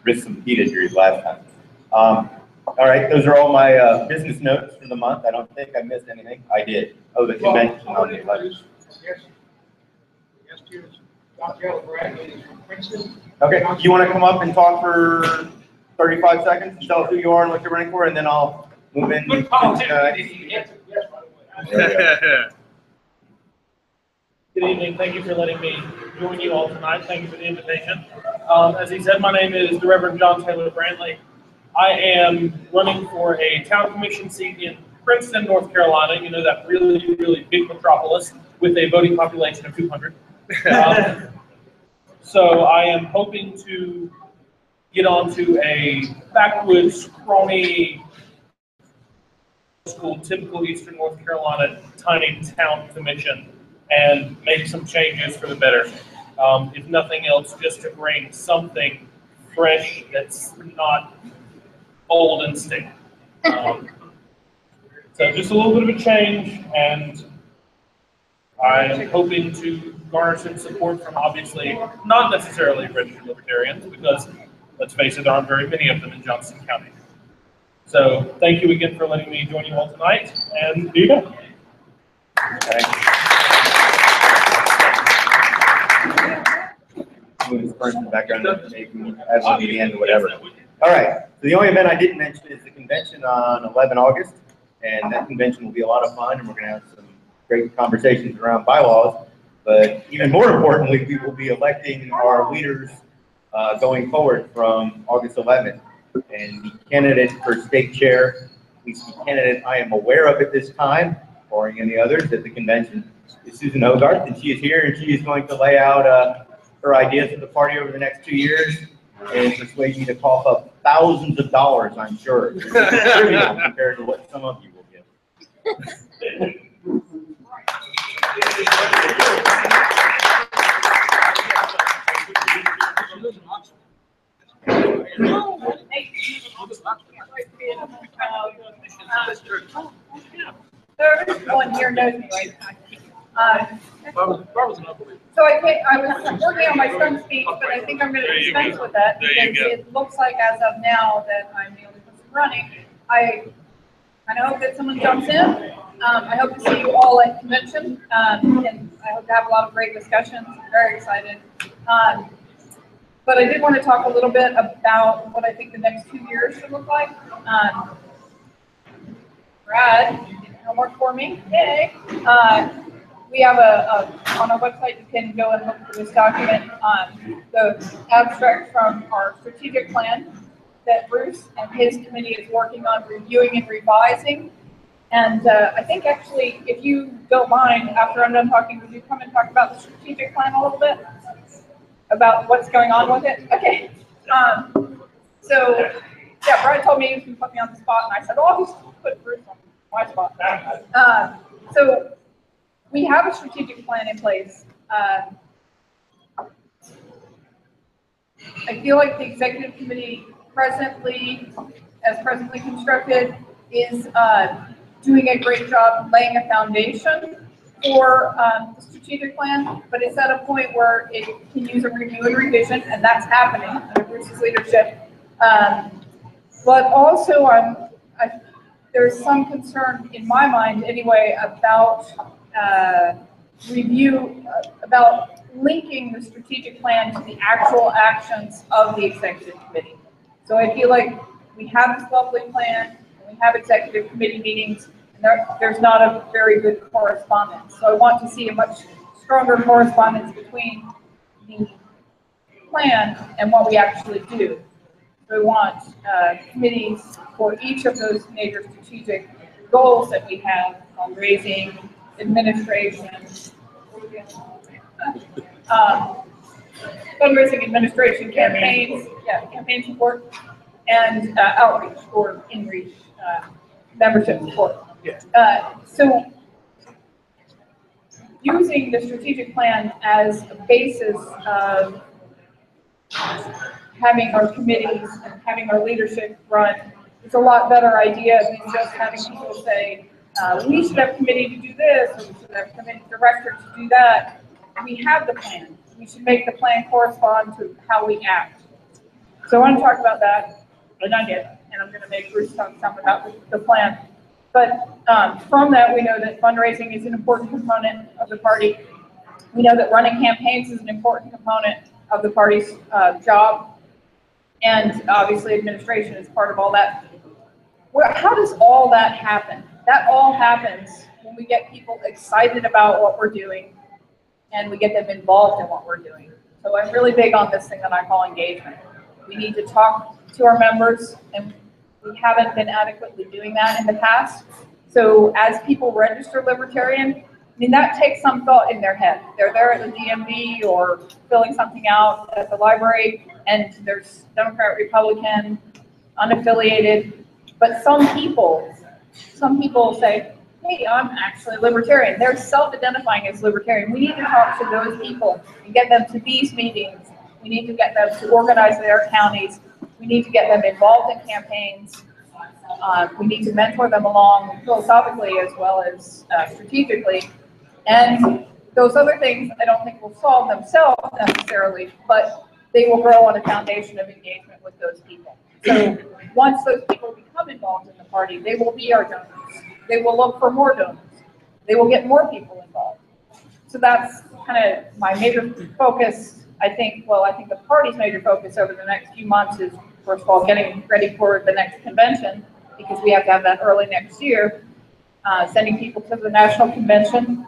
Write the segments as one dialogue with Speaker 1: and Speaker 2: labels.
Speaker 1: risked some heat injuries last time. All right, those are all my business notes for the month. I don't think I missed anything. I did. Oh, the convention on the 11th. Okay, you want to come up and talk for 35 seconds and tell us who you are and what you're running for, and then I'll move in.
Speaker 2: Good evening. Thank you for letting me join you all tonight. Thank you for the invitation. As he said, my name is the Reverend John Taylor Brantley. I am running for a town commission seat in Princeton, North Carolina. You know, that really, really big metropolis with a voting population of 200. So I am hoping to get onto a backwoods, scrawny, school, typical Eastern North Carolina tiny town commission and make some changes for the better. If nothing else, just to bring something fresh that's not old and stale. So just a little bit of a change, and I'm hoping to garner some support from obviously not necessarily registered libertarians, because let's face it, there aren't very many of them in Johnson County. So thank you again for letting me join you all tonight, and do you go.
Speaker 1: Move this person in the background and maybe add one to the end or whatever. All right, so the only event I didn't mention is the convention on 11 August, and that convention will be a lot of fun, and we're going to have some great conversations around bylaws. But even more importantly, we will be electing our leaders going forward from August 11th. And the candidate for state chair, at least the candidate I am aware of at this time, barring any others at the convention, is Susan Hogarth, and she is here, and she is going to lay out her ideas for the party over the next 2 years and persuade you to cough up thousands of dollars, I'm sure, compared to what some of you will give.
Speaker 3: Everyone here knows me, right? So I was working on my son's speech, but I think I'm going to dispense with that because it looks like as of now that I'm the only person running. I hope that someone jumps in. I hope to see you all at convention, and I hope to have a lot of great discussions. I'm very excited. But I did want to talk a little bit about what I think the next 2 years should look like. Brad did homework for me. Yay! We have on our website, you can go and look for this document, the abstract from our strategic plan that Bruce and his committee is working on reviewing and revising. And I think actually, if you don't mind, after I'm done talking, would you come and talk about the strategic plan a little bit? About what's going on with it? Okay. So, yeah, Brad told me he was going to put me on the spot, and I said, oh, I'll just put Bruce on my spot. So, we have a strategic plan in place. I feel like the executive committee presently constructed, is doing a great job laying a foundation for the strategic plan, but it's at a point where it can use a review and revision, and that's happening under Bruce's leadership. But also, there's some concern in my mind, anyway, about about linking the strategic plan to the actual actions of the executive committee. So I feel like we have this lovely plan, and we have executive committee meetings, and there's not a very good correspondence. So I want to see a much stronger correspondence between the plan and what we actually do. So we want committees for each of those major strategic goals that we have on raising, administration, fundraising, administration, campaigns, campaign support, and outreach or in-reach membership support. So using the strategic plan as a basis of having our committees and having our leadership run is a lot better idea than just having people say, we should have a committee to do this, or we should have a committee director to do that. We have the plan. We should make the plan correspond to how we act. So I want to talk about that, and I did, and I'm going to make Bruce talk some about the plan. But from that, we know that fundraising is an important component of the party. We know that running campaigns is an important component of the party's job, and obviously administration is part of all that. How does all that happen? That all happens when we get people excited about what we're doing and we get them involved in what we're doing. So I'm really big on this thing that I call engagement. We need to talk to our members, and we haven't been adequately doing that in the past. So as people register Libertarian, I mean, that takes some thought in their head. They're there at the DMV or filling something out at the library, and there's Democrat, Republican, unaffiliated. But some people say, hey, I'm actually Libertarian. They're self-identifying as Libertarian. We need to talk to those people and get them to these meetings. We need to get them to organize their counties. We need to get them involved in campaigns. We need to mentor them along philosophically as well as strategically. And those other things I don't think will solve themselves necessarily, but they will grow on a foundation of engagement with those people. So once those people become involved in the party, they will be our donors. They will look for more donors. They will get more people involved. So that's kind of my major focus. I think the party's major focus over the next few months is, first of all, getting ready for the next convention, because we have to have that early next year, sending people to the national convention.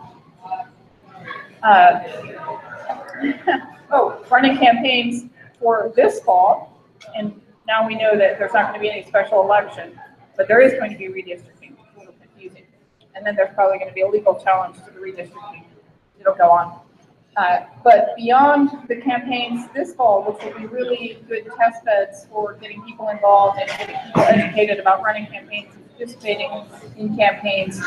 Speaker 3: Running campaigns for this fall, and now we know that there's not going to be any special election, but there is going to be redistricting. It's a little confusing. And then there's probably going to be a legal challenge to the redistricting. It'll go on. But beyond the campaigns this fall, which will be really good test beds for getting people involved and getting people educated about running campaigns and participating in campaigns,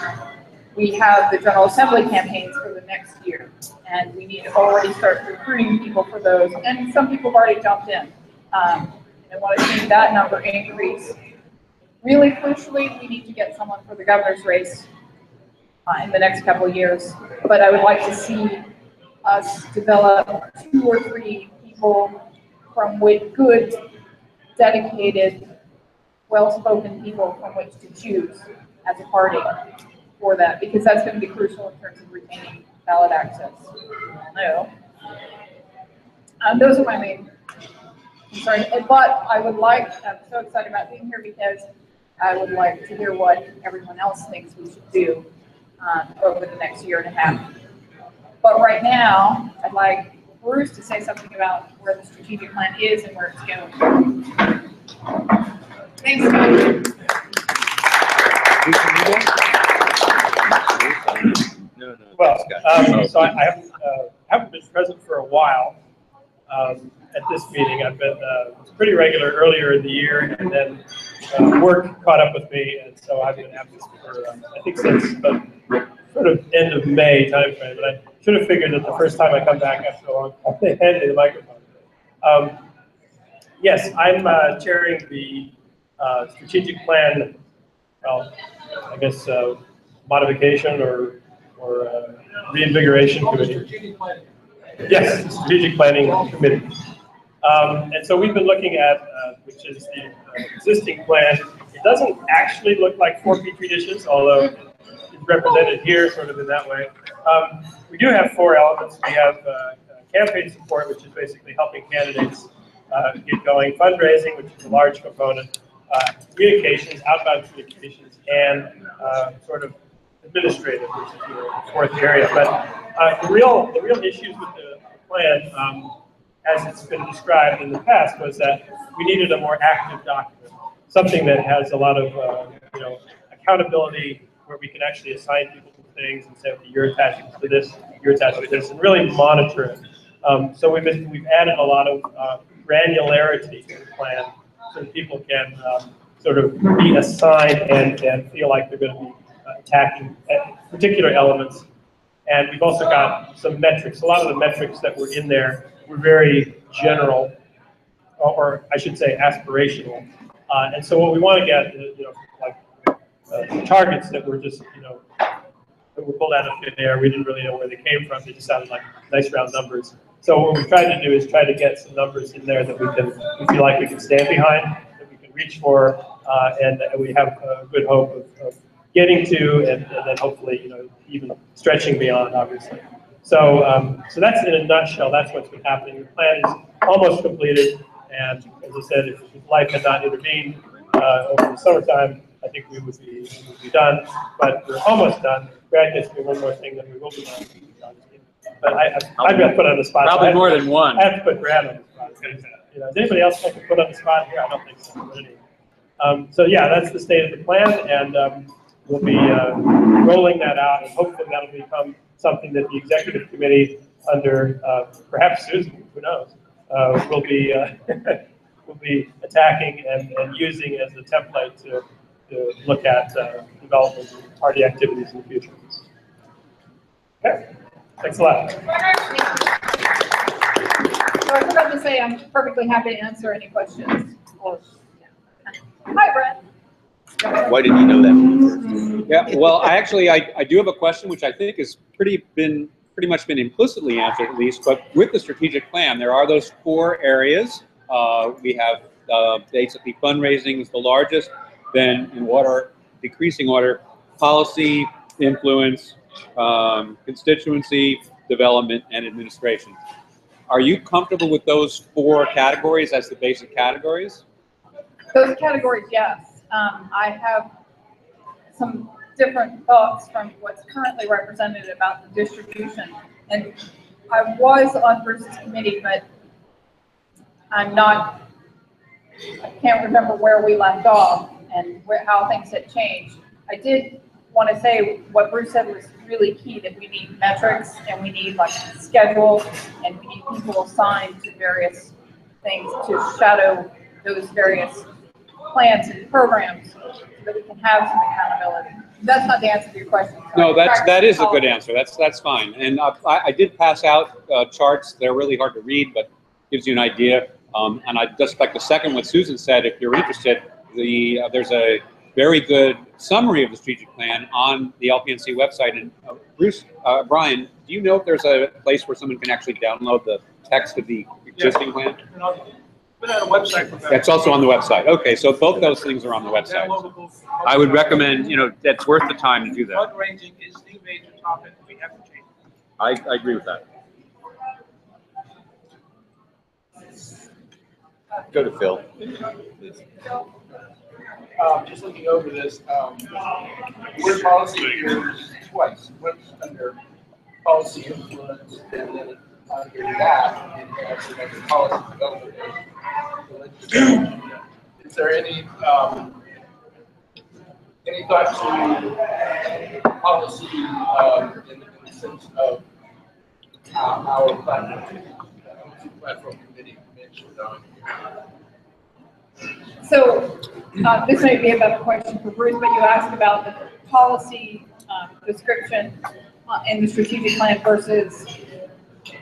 Speaker 3: we have the General Assembly campaigns for the next year. And we need to already start recruiting people for those. And some people have already jumped in. And I want to see that number increase. Really crucially, we need to get someone for the governor's race in the next couple of years. But I would like to see us develop 2 or 3 people from which good, dedicated, well-spoken people from which to choose as a party for that, because that's going to be crucial in terms of retaining ballot access. Those are my main concerns. But I would like, I'm so excited about being here because I would like to hear what everyone else thinks we should do over the next year and a half. But right now, I'd like Bruce to say something about where the strategic plan is and where it's going. Thanks, Scott.
Speaker 4: Well, so I haven't been present for a while at this meeting. I've been pretty regular earlier in the year, and then work caught up with me, and so I've been absent for I think since the sort of end of May timeframe. But I should have figured that the first time I come back after so long, I'll hand you the microphone. Yes, I'm chairing the strategic plan. Well, I guess modification or reinvigoration committee. Yes, the strategic planning committee. And so we've been looking at, which is the existing plan. It doesn't actually look like 4 petri dishes, although it's represented here sort of in that way. We do have 4 elements. We have campaign support, which is basically helping candidates get going, fundraising, which is a large component, communications, outbound communications, and sort of administrative, which is the 4th area. But the real issues with the plan, as it's been described in the past, was that we needed a more active document, something that has a lot of accountability, where we can actually assign people to things and say, okay, you're attaching to this, you're attaching to this, and really monitor it. So we've added a lot of granularity to the plan, so that people can sort of be assigned and feel like they're going to be attacking particular elements. And we've also got some metrics. A lot of the metrics that were in there were very general, or I should say aspirational. And so what we want to get is, like targets that were just, that that were pulled out of thin air. We didn't really know where they came from. They just sounded like nice round numbers. So what we tried to do is try to get some numbers in there that we feel like we can stand behind, that we can reach for, and that we have a good hope of getting to, and then hopefully, even stretching beyond, obviously. So, so that's in a nutshell. That's what's been happening. The plan is almost completed, and as I said, if life had not intervened over the summertime, I think we would be done. But we're almost done. Brad gets me one more thing, then we will be done. But I've got put on the spot.
Speaker 5: Probably more than one.
Speaker 4: I have to put Brad on the spot. Is anybody else I can put on the spot here? I don't think so. But anyway. So yeah, that's the state of the plan, and we'll be rolling that out, and hopefully that'll become something that the executive committee, under perhaps Susan, who knows, will be will be attacking and using as a template to look at development and party activities in the future. Okay. Thanks a lot.
Speaker 3: So I forgot to say, I'm perfectly happy to answer any questions. Hi, Brett.
Speaker 5: Why didn't you know that from the first? Yeah, well, I do have a question, which I think has pretty much been implicitly answered, at least. But with the strategic plan, there are those 4 areas. We have basically fundraising is the largest, then in decreasing order, policy, influence, constituency, development, and administration. Are you comfortable with those 4 categories as the basic categories?
Speaker 3: Those categories, yes. I have some different thoughts from what's currently represented about the distribution. And I was on Bruce's committee, but I can't remember where we left off and how things had changed. I did want to say what Bruce said was really key, that we need metrics and we need like schedule, and we need people assigned to various things to shadow those various plans and programs so that we can have some accountability. That's not the answer to your question.
Speaker 5: No, that is a good answer. That's fine. And I did pass out charts. They're really hard to read, but gives you an idea. And I'd just like to second what Susan said. If you're interested, there's a very good summary of the strategic plan on the LPNC website. And Bruce, Brian, do you know if there's a place where someone can actually download the text of the existing plan?
Speaker 2: Put out a website for that.
Speaker 5: That's also on the website. Okay, so both those things are on the website. I would recommend, that's worth the time to do that.
Speaker 2: Fundraising is the major topic. We have to change.
Speaker 5: I agree with that.
Speaker 1: Go to Phil.
Speaker 6: Just looking over this, word policy appears twice. Once under policy influence, and then under that, it has another policy development. Is there any thought to policy in the sense of our platform committee mentioned on?
Speaker 3: So this may be a better question for Bruce, but you asked about the policy description in the strategic plan versus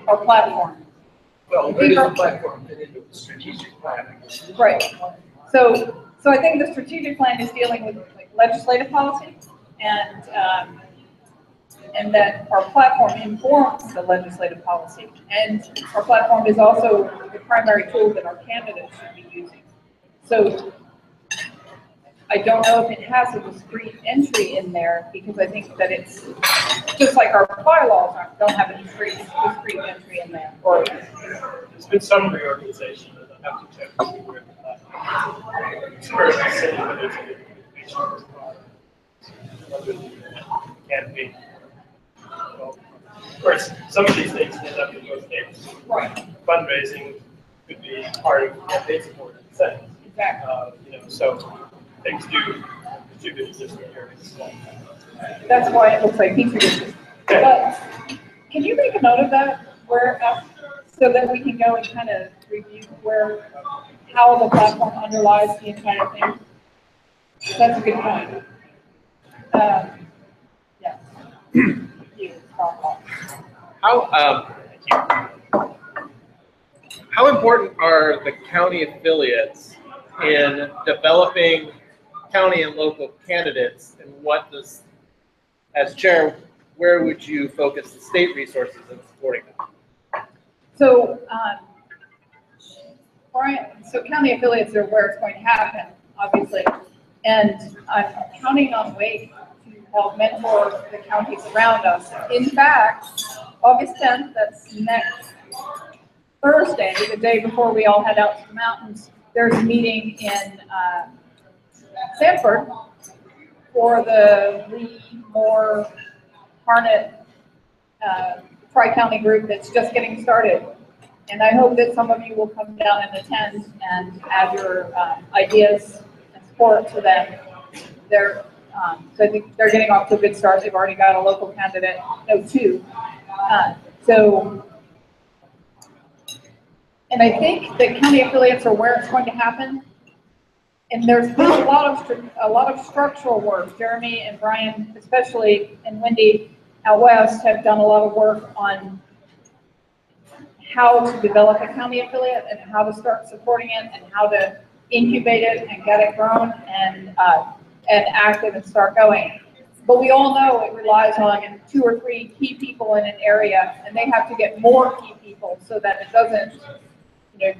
Speaker 3: our platform.
Speaker 6: Well, where does the platform fit into the strategic plan?
Speaker 3: Right. So I think the strategic plan is dealing with like legislative policy, and that our platform informs the legislative policy, and our platform is also the primary tool that our candidates should be using. So I don't know if it has a discrete entry in there, because I think that it's just like our bylaws don't have a discrete entry in there. Or
Speaker 4: There's been some reorganization, and I have to check to see where can be. Well, of course, some of these things end up in both states.
Speaker 3: right,
Speaker 4: Fundraising could be part of campaign support in a sense.
Speaker 3: exactly.
Speaker 4: So things do contribute to different areas.
Speaker 3: That's why it looks like Petri dishes. But can you make a note of that, so that we can go and kind of review how the platform underlies the entire thing? That's a good point. Yeah.
Speaker 6: How important are the county affiliates in developing county and local candidates, and what does, as chair, where would you focus the state resources in supporting them?
Speaker 3: So, so county affiliates are where it's going to happen, obviously. And I'm counting on Wake to help mentor the counties around us. In fact, August 10th, that's next Thursday, the day before we all head out to the mountains, there's a meeting in Sanford for the Lee, Moore, Harnett Tri-County group that's just getting started. And I hope that some of you will come down and attend and add your ideas and support to them. So I think they're getting off to a good start. They've already got a local candidate, no, two. And I think that county affiliates are where it's going to happen. And there's been a lot of structural work. Jeremy and Brian, especially, and Wendy out west have done a lot of work on how to develop a county affiliate and how to start supporting it and how to incubate it and get it grown and active and start going. But we all know it relies on 2 or 3 key people in an area, and they have to get more key people so that it doesn't,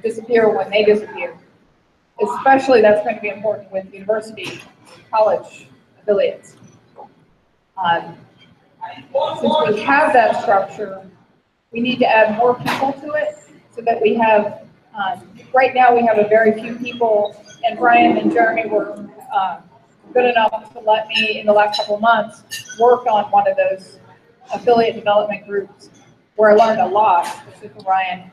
Speaker 3: disappear when they disappear. Especially that's going to be important with university, college affiliates. Since we have that structure, we need to add more people to it so that we have, right now we have a very few people, and Brian and Jeremy were good enough to let me, in the last couple of months, work on one of those affiliate development groups where I learned a lot, especially from Brian,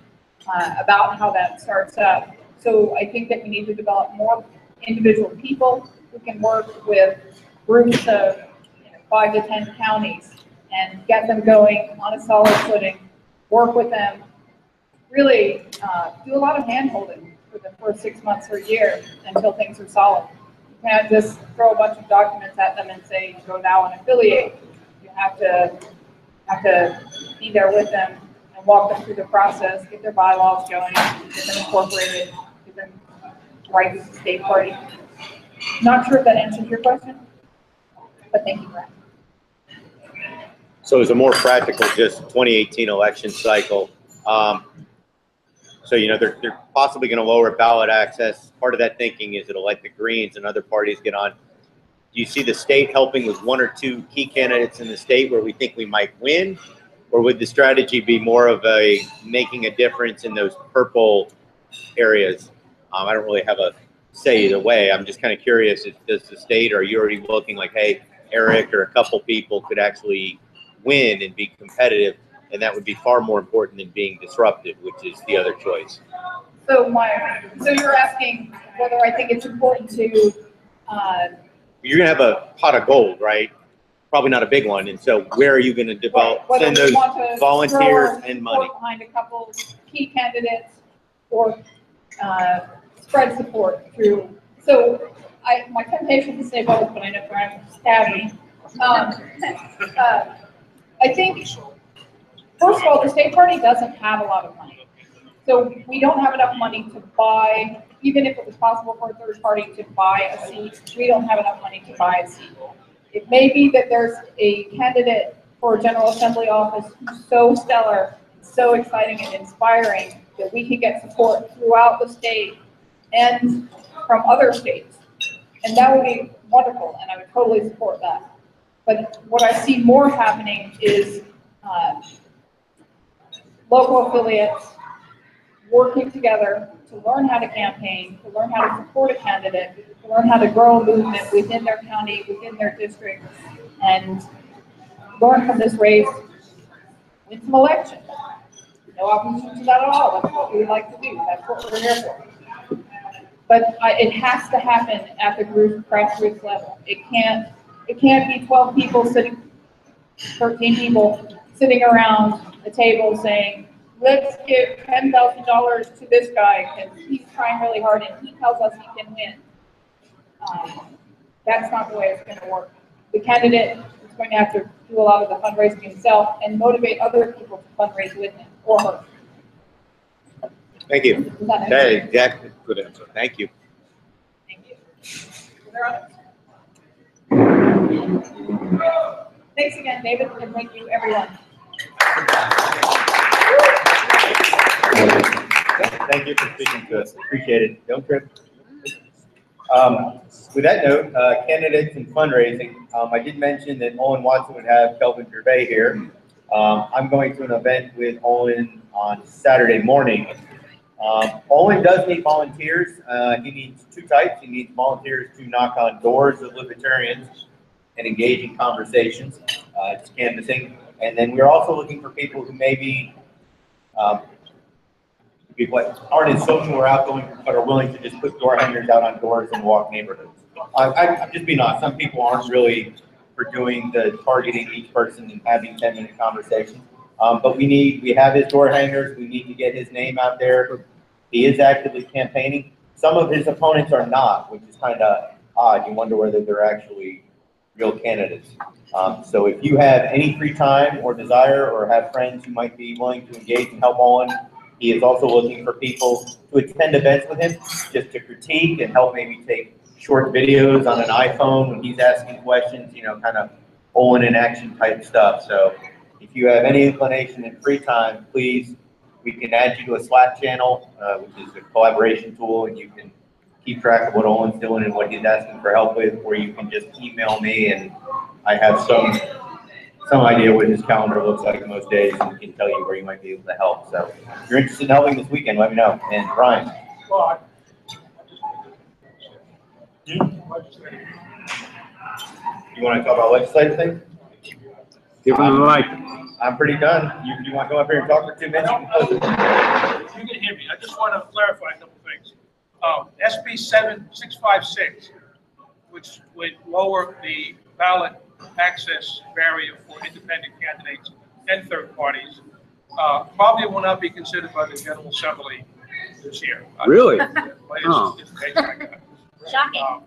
Speaker 3: about how that starts up. So I think that we need to develop more individual people who can work with groups of 5 to 10 counties and get them going on a solid footing, work with them, really do a lot of hand-holding for the first 6 months or a year until things are solid. You can't just throw a bunch of documents at them and say, go now and affiliate. You have to be there with them and walk them through the process, get their bylaws going, get them incorporated, get them right with the state party. Not sure if that answers your question, but thank you, Brad.
Speaker 1: So it's a more practical, just 2018 election cycle. So, they're possibly going to lower ballot access. Part of that thinking is it'll let the Greens and other parties get on. Do you see the state helping with 1 or 2 key candidates in the state where we think we might win? Or would the strategy be more of making a difference in those purple areas? I don't really have a say either way. I'm just kind of curious, does the state, or are you already looking like, hey, Eric or a couple people could actually win and be competitive, and that would be far more important than being disruptive, which is the other choice.
Speaker 3: So you're asking whether I think it's important to.
Speaker 1: You're gonna have a pot of gold, right? Probably not a big one, and so where are you going to develop, send those volunteers and money
Speaker 3: behind a couple key candidates, or spread support through. So my temptation to say both, but I know Brian will stab me. I think, first of all, the state party doesn't have a lot of money. So we don't have enough money to buy, even if it was possible for a third party to buy a seat, we don't have enough money to buy a seat. It may be that there's a candidate for a General Assembly office who's so stellar, so exciting and inspiring that we can get support throughout the state and from other states. And that would be wonderful, and I would totally support that. But what I see more happening is local affiliates working together to learn how to campaign, to learn how to support a candidate, to learn how to grow a movement within their county, within their district, and learn from this race, win some elections. No opposition to that at all. That's what we would like to do. That's what we're here for. But it has to happen at the grassroots level. It can't be 12 people sitting, 13 people sitting around a table saying, let's give $10,000 to this guy because he's trying really hard and he tells us he can win. That's not the way it's going to work. The candidate is going to have to do a lot of the fundraising himself and motivate other people to fundraise with him or her.
Speaker 1: Thank you. That is exactly good answer. Thank you.
Speaker 3: Thank you. Thanks again, David, and thank you, everyone.
Speaker 1: Thank you for speaking to us. Appreciate it. Don't trip. With that note, candidates and fundraising, I did mention that Olin Watson would have Kelvin Gervais here. I'm going to an event with Olin on Saturday morning. Olin does need volunteers. He needs two types. He needs volunteers to knock on doors of libertarians and engage in conversations. It's canvassing. And then we're also looking for people who maybe people that aren't as social or outgoing, but are willing to just put door hangers out on doors and walk neighborhoods. I'm just being honest. Some people aren't really for doing the targeting each person and having 10-minute conversations. But we have his door hangers. We need to get his name out there. He is actively campaigning. Some of his opponents are not, which is kind of odd. You wonder whether they're actually real candidates. So if you have any free time or desire or have friends who might be willing to engage and help Olin, he is also looking for people to attend events with him, just to critique and help maybe take short videos on an iPhone when he's asking questions, you know, kind of Olin in action type stuff. So if you have any inclination and free time, please, we can add you to a Slack channel, which is a collaboration tool, and you can keep track of what Olin's doing and what he's asking for help with, or you can just email me and I have some idea what his calendar looks like most days and can tell you where you might be able to help. So if you're interested in helping this weekend, let me know. And Brian. You want to talk about legislative things?
Speaker 5: Give him the mic.
Speaker 1: I'm pretty done. You want to go up here and talk for 2 minutes? You
Speaker 7: You can hear me. I just want to clarify a couple things. SB 7656, which would lower the ballot access barrier for independent candidates and third parties, probably will not be considered by the General Assembly this year.
Speaker 5: Really?
Speaker 7: Oh.
Speaker 3: Shocking.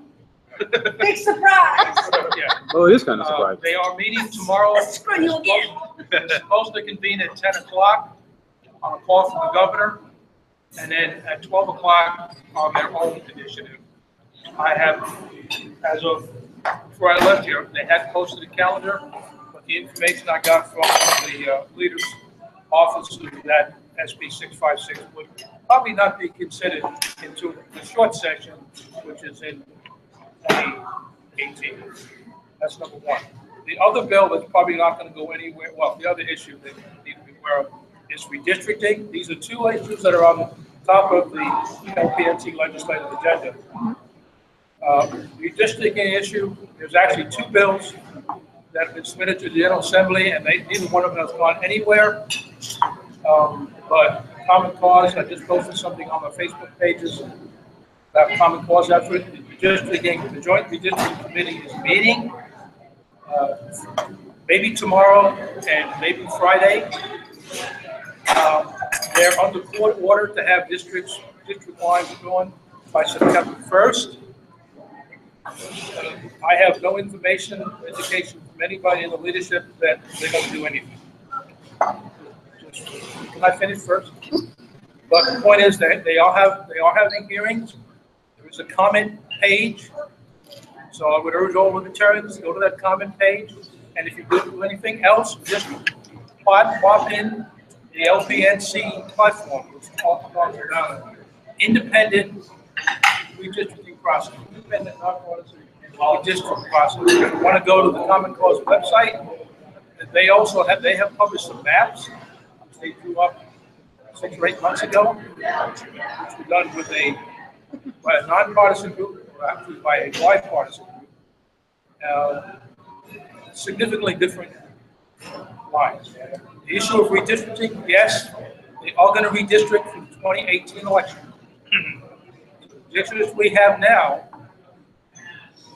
Speaker 3: Big surprise.
Speaker 7: Yeah.
Speaker 5: Oh, it is kind of surprising.
Speaker 7: They are meeting tomorrow.
Speaker 3: Screw you again.
Speaker 7: They're supposed to convene at 10 o'clock on a call from the governor, and then at 12 o'clock on their own initiative. I have, as of before I left here, they had posted a calendar, but the information I got from the leader's office is that SB 656 would probably not be considered into the short session, which is in 2018. That's number one. The other bill that's probably not going to go anywhere, well, the other issue that you need to be aware of is redistricting. These are two issues that are on the top of the LPNC legislative agenda. Redistricting issue, there's actually two bills that have been submitted to the General Assembly, and neither one of them has gone anywhere. But Common Cause, I just posted something on my Facebook pages about Common Cause effort. The Joint Redistricting Committee is meeting, maybe tomorrow and maybe Friday. They're under court order to have district lines drawn by September 1st. I have no indication from anybody in the leadership that they're going to do anything. Can I finish first? But the point is that they are having hearings. There is a comment page. So I would urge all libertarians to go to that comment page. And if you do anything else, just pop in the LPNC platform, which is called independent redistricting process. Independent, nonpartisan redistricting process. If you want to go to the Common Cause website, they have published some maps which they drew up 6 or 8 months ago, which were done with by a nonpartisan group, or actually by a bipartisan group. Significantly different lines. The issue of redistricting, yes, they are going to redistrict for the 2018 election. The districts we have now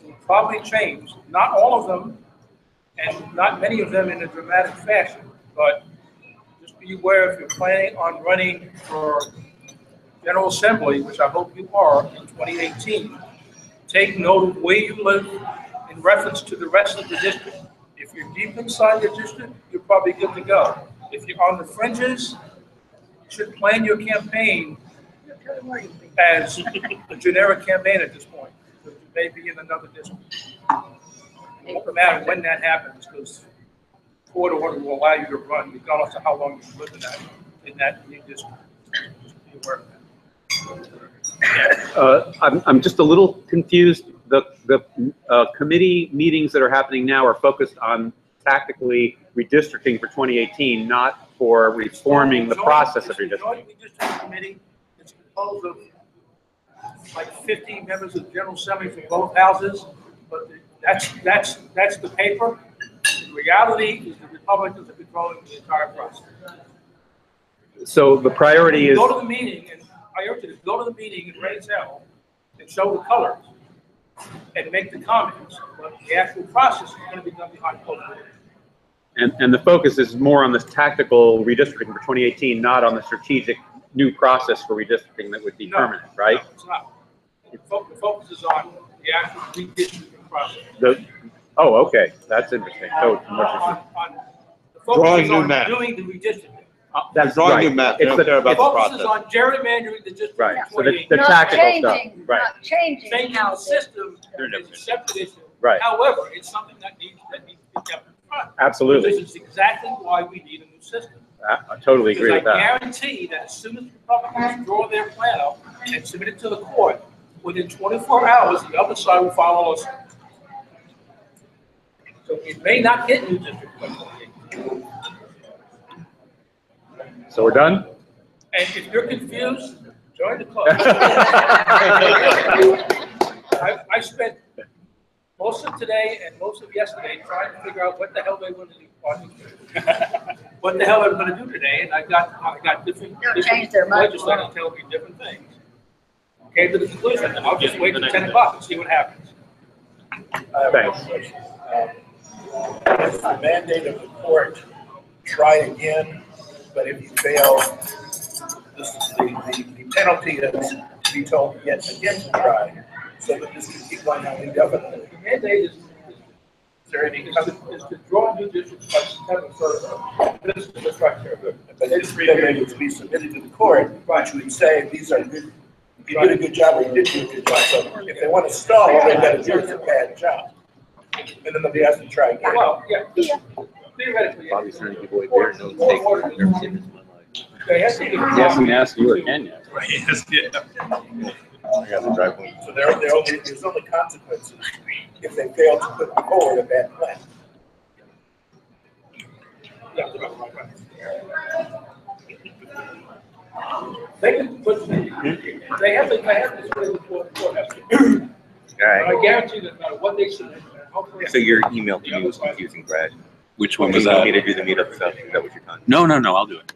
Speaker 7: will probably change. Not all of them, and not many of them in a dramatic fashion, but just be aware if you're planning on running for General Assembly, which I hope you are in 2018, take note of where you live in reference to the rest of the district. If you're deep inside your district, you're probably good to go. If you're on the fringes, you should plan your campaign as a generic campaign at this point. Because you may be in another district. It won't matter when that happens, because court order will allow you to run, regardless of how long you've lived in that new district. You work that.
Speaker 5: I'm just a little confused. The committee meetings that are happening now are focused on tactically redistricting for 2018, not for reforming the process of redistricting.
Speaker 7: The redistricting committee is composed of like 15 members of the General Assembly from both houses, but that's the paper. The reality is the Republicans are controlling the entire process.
Speaker 5: So the priority is.
Speaker 7: Go to the meeting, and I urge you to go to the meeting and raise hell and show the colors and make the comments, but the actual process is going to be done behind closed doors.
Speaker 5: And the focus is more on this tactical redistricting for 2018, not on the strategic new process for redistricting that would be permanent, right?
Speaker 7: No, it's not. The focus is on the actual redistricting process.
Speaker 5: Oh, okay, that's interesting. So,
Speaker 7: The focus
Speaker 8: Drawing
Speaker 7: is
Speaker 8: new
Speaker 7: on
Speaker 8: map.
Speaker 7: doing the redistricting.
Speaker 5: that's
Speaker 8: Drawing
Speaker 5: right.
Speaker 8: new map.
Speaker 5: It's
Speaker 8: They don't
Speaker 5: the-
Speaker 8: care about
Speaker 7: The
Speaker 8: the
Speaker 7: focus is
Speaker 8: process.
Speaker 7: on gerrymandering the district.
Speaker 5: Right,
Speaker 7: in
Speaker 5: so the
Speaker 7: 2018.
Speaker 3: Not
Speaker 5: tactical
Speaker 3: changing,
Speaker 5: stuff, right.
Speaker 3: not changing
Speaker 7: Changing
Speaker 3: how
Speaker 7: the system
Speaker 5: They're
Speaker 7: is a
Speaker 5: different.
Speaker 7: separate issue.
Speaker 5: Right.
Speaker 7: However, it's something that needs to be kept in front.
Speaker 5: Absolutely.
Speaker 7: This is exactly why we need a new system.
Speaker 5: I totally agree with
Speaker 7: Because I
Speaker 5: that.
Speaker 7: guarantee that as soon as Republicans draw their plan up and submit it to the court, within 24 hours, the other side will follow us. So it may not get new district.
Speaker 5: So we're done?
Speaker 7: And if you're confused, join the club. I spent most of today and most of yesterday trying to figure out what the hell they want to do. What the hell they're going to do today, and I got different
Speaker 3: change their mind.
Speaker 7: legislators telling me different things. Came to the conclusion that I'll just wait till 10 o'clock and see what happens.
Speaker 5: Thanks.
Speaker 9: It's the mandate of the court, try again, but if you fail, the penalty is to be told yet again to try, so that this can keep going on indefinitely.
Speaker 7: The mandate is to draw new districts by September 1st. This is the structure.
Speaker 9: But it's then they would be submitted to the court, which would say, these are good, you did a good job, or you didn't do a good job. So if they want to stall, all they've got to do is a bad job. And then they'll be asked to try again.
Speaker 7: Well, yeah, theoretically.
Speaker 5: Bobby's trying to give away beer, no take.
Speaker 7: They have to give-
Speaker 5: He hasn't asked you or Ken yet.
Speaker 9: So there's only consequences if they fail to put forward a bad plan.
Speaker 7: They can put, they have to put it before the court has to. But I guarantee that no matter what they submit, hopefully.
Speaker 10: So your email to me was confusing, Brad.
Speaker 8: Which one
Speaker 10: You
Speaker 8: was
Speaker 10: want
Speaker 8: that?
Speaker 10: me to do the meetup stuff? Is that what you're talking?
Speaker 8: No, I'll do it.